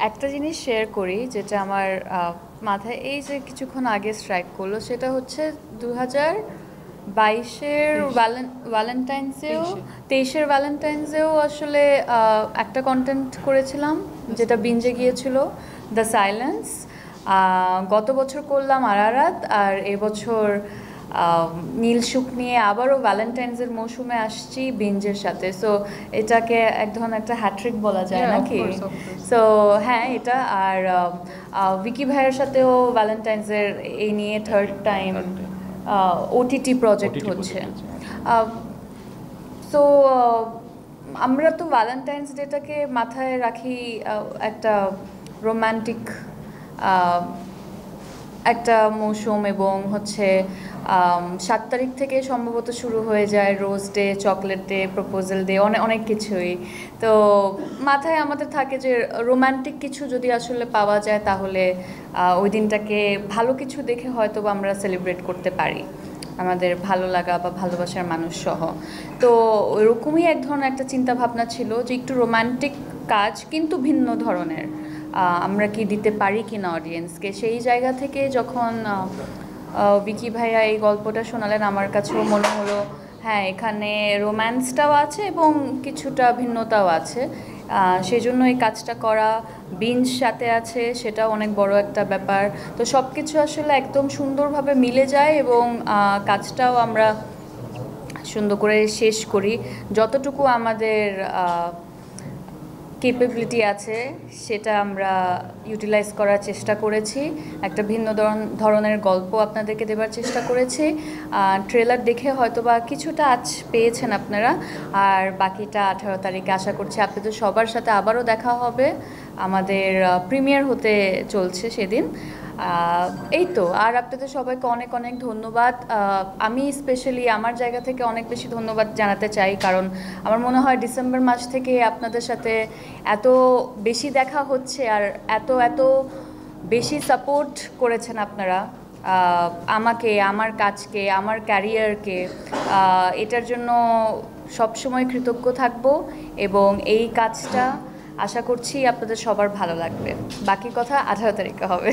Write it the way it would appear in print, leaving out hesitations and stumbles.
একটা জিনিস শেয়ার করি যেটা আমার মাথায় এই যে কিছুক্ষণ আগে স্ট্রাইক করলো, সেটা হচ্ছে 2022-এর ভ্যালেন্টাইন্সেও, 23-এর ভ্যালেন্টাইন্সেও আসলে একটা কন্টেন্ট করেছিলাম যেটা বিঞ্জে গিয়েছিল, দ্য সাইলেন্স। গত বছর করলাম আরারাত, আর এবছর নীলসুখ নিয়ে আবারও ভ্যালেন্টাইন্সের মৌসুমে আসছি বিঞ্জের সাথে। সো এটাকে এক ধরনের একটা হ্যাট্রিক বলা যায় নাকি? সো হ্যাঁ, এটা। আর ভিকি ভাইয়ের সাথেও ভ্যালেন্টাইন্সের এই নিয়ে থার্ড টাইম ওটিটি প্রজেক্ট হচ্ছে। সো আমরা তো ভ্যালেন্টাইন্স ডেটাকে মাথায় রাখি একটা রোম্যান্টিক একটা মৌসুম, এবং হচ্ছে 7 তারিখ থেকে সম্ভবত শুরু হয়ে যায় rose day, chocolate day, proposal day, অনেক কিছুই। তো মাথায় আমাদের থাকে যে রোম্যান্টিক কিছু যদি আসলে পাওয়া যায় তাহলে ওই দিনটাকে ভালো কিছু দেখে হয়তো আমরা সেলিব্রেট করতে পারি আমাদের ভালো লাগা বা ভালোবাসার মানুষ সহ। তো ওইরকমই এক ধরনের একটা চিন্তা ভাবনা ছিল যে একটু রোম্যান্টিক কাজ কিন্তু ভিন্ন ধরনের আমরা কি দিতে পারি কিনা অডিয়েন্সকে। সেই জায়গা থেকে যখন ভিকি ভাইয়া এই গল্পটা শোনালেন, আমার কাছেও মনে হলো হ্যাঁ, এখানে রোম্যান্সটাও আছে এবং কিছুটা ভিন্নতাও আছে। সেই জন্য এই কাজটা করা, বিঞ্জ সাথে আছে, সেটাও অনেক বড় একটা ব্যাপার। তো সব কিছু আসলে একদম সুন্দরভাবে মিলে যায় এবং কাজটাও আমরা সুন্দর করে শেষ করি। যতটুকু আমাদের ক্যাপাবিলিটি আছে সেটা আমরা ইউটিলাইজ করার চেষ্টা করেছি। একটা ভিন্ন ধরনের গল্প আপনাদেরকে দেবার চেষ্টা করেছি। ট্রেলার দেখে হয়তোবা কিছুটা আজ পেয়েছেন আপনারা, আর বাকিটা 18 তারিখে আশা করছি আপনাদের সবার সাথে আবারও দেখা হবে। আমাদের প্রিমিয়ার হতে চলছে সেদিন। এই তো। আর আপনাদের সবাইকে অনেক অনেক ধন্যবাদ। আমি স্পেশালি আমার জায়গা থেকে অনেক বেশি ধন্যবাদ জানাতে চাই, কারণ আমার মনে হয় ডিসেম্বর মাস থেকে আপনাদের সাথে এত বেশি দেখা হচ্ছে আর এত এত বেশি সাপোর্ট করেছেন আপনারা আমাকে, আমার কাজকে, আমার ক্যারিয়ারকে। এটার জন্য সবসময় কৃতজ্ঞ থাকব এবং এই কাজটা আশা করছি আপনাদের সবার ভালো লাগবে। বাকি কথা 18 তারিখে হবে।